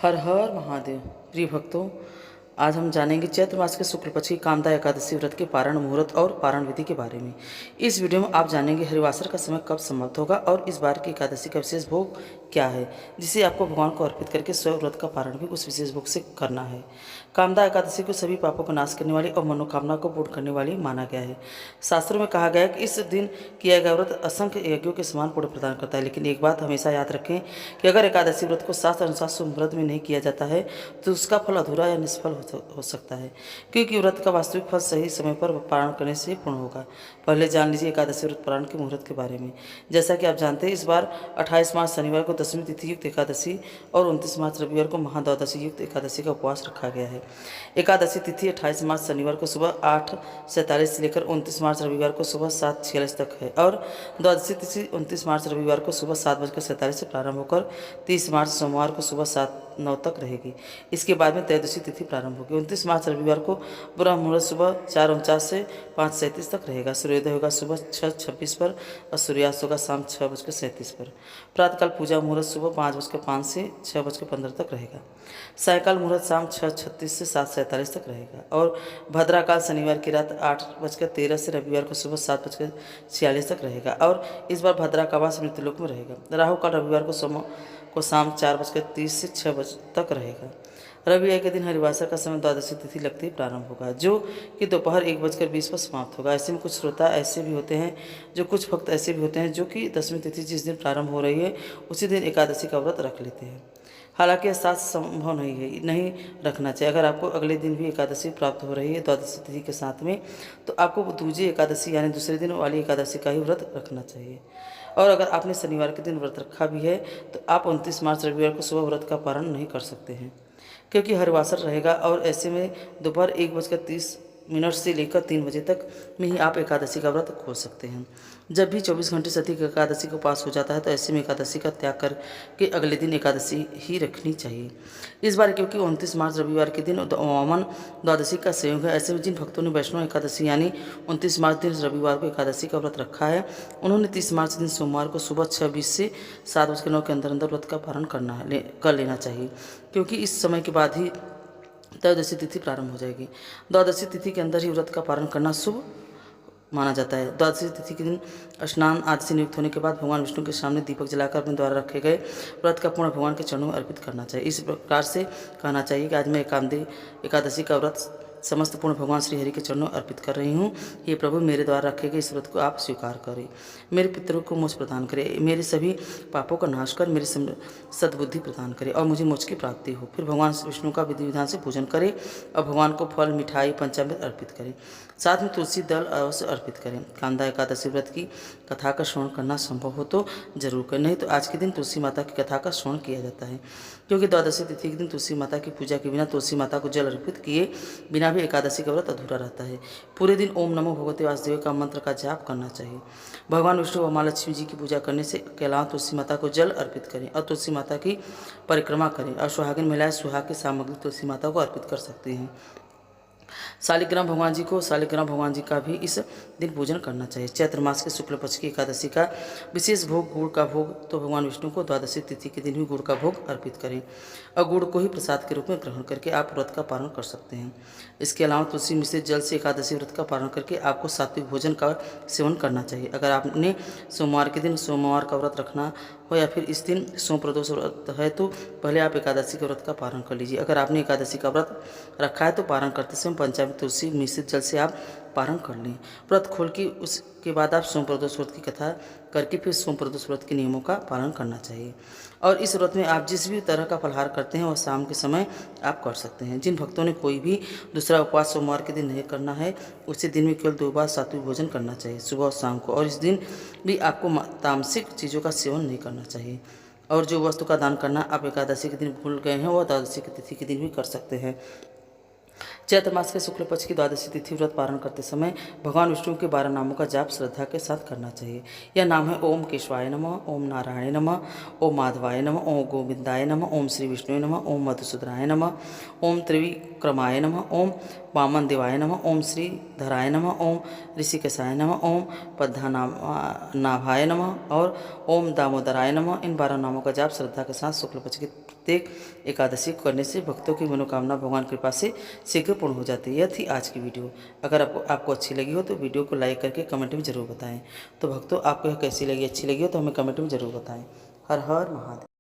हर हर महादेव। प्रिय भक्तों, आज हम जानेंगे चैत्र मास के शुक्ल पक्ष की कामदा एकादशी व्रत के पारण मुहूर्त और पारण विधि के बारे में। इस वीडियो में आप जानेंगे हरिवासर का समय कब समाप्त होगा और इस बार की एकादशी का विशेष भोग क्या है, जिसे आपको भगवान को अर्पित करके स्वयं व्रत का पारण भी उस विशेष भोग से करना है। कामदा एकादशी को सभी पापों को नाश करने वाली और मनोकामना को पूर्ण करने वाली माना गया है। शास्त्रों में कहा गया है कि इस दिन किया गया व्रत असंख्य यज्ञों के समान पुण्य प्रदान करता है। लेकिन एक बात हमेशा याद रखें कि अगर एकादशी व्रत को शास्त्र अनुसार शुभ व्रत में नहीं किया जाता है तो उसका फल अधूरा या निष्फल हो सकता है, क्योंकि व्रत का वास्तविक फल सही समय पर पारण करने से पूर्ण होगा। पहले जान लीजिए एकादशी व्रत पारण के मुहूर्त के बारे में। जैसा कि आप जानते हैं, इस बार 28 मार्च शनिवार को दशमी तिथि युक्त एकादशी और 29 मार्च रविवार को महाद्वादशी युक्त एकादशी का उपवास रखा गया है। एकादशी तिथि 28 मार्च शनिवार को सुबह 8:47 से लेकर 29 मार्च रविवार को सुबह 7:46 तक है और द्वादशी तिथि 29 मार्च रविवार को सुबह 7:47 से प्रारंभ होकर 30 मार्च सोमवार को सुबह 7:09 तक रहेगी। इसके बाद में त्रयोदशी तिथि प्रारंभ होगी। 29 मार्च रविवार को ब्रह्म मुहूर्त सुबह 4:49 से 5:37 तक रहेगा। सूर्योदय होगा सुबह 6:26 पर और सूर्यास्त होगा शाम 6:37 पर। प्रातःकाल पूजा मुहूर्त सुबह 5:05 से 6:15 तक रहेगा। सायकाल मुहूर्त शाम 6:36 से 7:47 तक रहेगा और भद्राकाल शनिवार की रात 8:13 से रविवार को सुबह 7:46 तक रहेगा और इस बार भद्रा का वास मृत्युलोक में रहेगा। राहु काल रविवार को शाम 4:30 से 6 बजे तक रहेगा। रविवार के दिन हरिवासर का समय द्वादशी तिथि लगते ही प्रारंभ होगा, जो कि दोपहर 1:20 पर समाप्त होगा। ऐसे में कुछ श्रोता ऐसे भी होते हैं कुछ भक्त ऐसे भी होते हैं जो कि दशमी तिथि जिस दिन प्रारंभ हो रही है उसी दिन एकादशी का व्रत रख लेते हैं। हालांकि यह साथ संभव नहीं रखना चाहिए। अगर आपको अगले दिन भी एकादशी प्राप्त हो रही है द्वादशी तिथि के साथ में, तो आपको दूजी एकादशी यानी दूसरे दिन वाली एकादशी का ही व्रत रखना चाहिए। और अगर आपने शनिवार के दिन व्रत रखा भी है तो आप 29 मार्च रविवार को सुबह व्रत का पारण नहीं कर सकते हैं, क्योंकि हरिवासर रहेगा और ऐसे में दोपहर 1:30 से लेकर 3 बजे तक में ही आप एकादशी का व्रत खोल सकते हैं। जब भी 24 घंटे से अधिक एकादशी को पास हो जाता है तो ऐसे में एकादशी का त्याग करके अगले दिन एकादशी ही रखनी चाहिए। इस बार क्योंकि 29 मार्च रविवार के दिन वामन द्वादशी का संयोग है, ऐसे में जिन भक्तों ने वैष्णव एकादशी यानी 29 मार्च दिन रविवार को एकादशी का व्रत रखा है, उन्होंने 30 मार्च दिन सोमवार को सुबह 6:20 से 7:09 के अंदर व्रत का पारण कर लेना चाहिए, क्योंकि इस समय के बाद ही त्रयोदशी तिथि प्रारंभ हो जाएगी। द्वादशी तिथि के अंदर ही व्रत का पारण करना शुभ माना जाता है। द्वादशी तिथि के दिन स्नान आदि से नियुक्त होने के बाद भगवान विष्णु के सामने दीपक जलाकर अपने द्वारा रखे गए व्रत का पूर्ण भगवान के चरणों में अर्पित करना चाहिए। इस प्रकार से कहना चाहिए कि आज मैं एकादशी का व्रत समस्त पूर्ण भगवान श्री हरि के चरणों अर्पित कर रही हूँ। ये प्रभु मेरे द्वारा रखे गए इस व्रत को आप स्वीकार करें, मेरे पितरों को मोक्ष प्रदान करें, मेरे सभी पापों का नाश कर मेरी सद्बुद्धि प्रदान करें और मुझे मोक्ष की प्राप्ति हो। फिर भगवान विष्णु का विधि विधान से पूजन करें और भगवान को फल मिठाई पंचामृत अर्पित करें, साथ में तुलसी दल अवश्य अर्पित करें। कांदा एकादशी व्रत की कथा का श्रवण करना संभव हो तो जरूर करें, नहीं तो आज के दिन तुलसी माता की कथा का श्रवण किया जाता है, क्योंकि द्वादशी तिथि के दिन तुलसी माता की पूजा के बिना तुलसी माता को जल अर्पित किए बिना भी एकादशी का व्रत अधूरा रहता है। पूरे दिन ओम नमो भगवते वासुदेव का मंत्र का जाप करना चाहिए। भगवान विष्णु और माँ लक्ष्मी जी की पूजा करने से के अलावा तुलसी माता को जल अर्पित करें और तुलसी माता की परिक्रमा करें और सुहागिन महिलाएं सुहाग की सामग्री तुलसी माता को अर्पित कर सकती हैं। शालिग्राम भगवान जी का भी इस दिन पूजन करना चाहिए। चैत्र मास के शुक्ल पक्ष की एकादशी का विशेष भोग गुड़ का भोग, तो भगवान विष्णु को द्वादशी तिथि के दिन भी गुड़ का भोग अर्पित करें और गुड़ को ही प्रसाद के रूप में ग्रहण करके आप व्रत का पारण कर सकते हैं। इसके अलावा तुलसी मिश्रित जल से एकादशी व्रत का पारण करके आपको सात्विक भोजन का सेवन करना चाहिए। अगर आपने सोमवार के दिन सोमवार का व्रत रखना हो या फिर इस दिन सोम प्रदोष व्रत है तो पहले आप एकादशी के व्रत का पारण कर लीजिए। अगर आपने एकादशी का व्रत रखा है तो पारण करते समय पंचामृत तुलसी मिश्रित जल से आप पारण कर लें। व्रत खोल के उसके बाद आप सोम प्रदोष व्रत की कथा करके फिर सोम प्रदोष व्रत के नियमों का पालन करना चाहिए। और इस व्रत में आप जिस भी तरह का फलहार करते हैं वह शाम के समय आप कर सकते हैं। जिन भक्तों ने कोई भी दूसरा उपवास सोमवार के दिन नहीं करना है, उसी दिन में केवल 2 बार सात्विक भोजन करना चाहिए, सुबह और शाम को। और इस दिन भी आपको तामसिक चीज़ों का सेवन नहीं करना चाहिए। और जो वस्तु का दान करना आप एकादशी के दिन भूल गए हैं वह द्वादशी की तिथि के दिन भी कर सकते हैं। चैत्र मास के शुक्ल पक्ष की द्वादशी तिथि व्रत पारण करते समय भगवान विष्णु के 12 नामों का जाप श्रद्धा के साथ करना चाहिए। यह नाम है ओम केशवाय नमः, ओम नारायण नमः, ओम माधवाय नमः, ओम गोविंदाय नमः, ओम श्री विष्णुवे नमः, ओम मधुसूदनाय नमः, ओम त्रिविक्रमाय नमः, ओम वामन देवाय नमः, ओम श्री धराय नमः, ओम ऋषिकेशाय नमः, ओम पद्मनाभाय नमः और ओम दामोदराय नमः। इन 12 नामों का जाप श्रद्धा के साथ शुक्ल पक्ष की प्रत्येक एकादशी को करने से भक्तों की मनोकामना भगवान की कृपा से शीघ्र पूर्ण हो जाती है। यह थी आज की वीडियो। अगर आपको अच्छी लगी हो तो वीडियो को लाइक करके कमेंट में ज़रूर बताएं। तो भक्तों, आपको यह कैसी लगी, अच्छी लगी हो तो हमें कमेंट में ज़रूर बताएं। हर हर महादेव।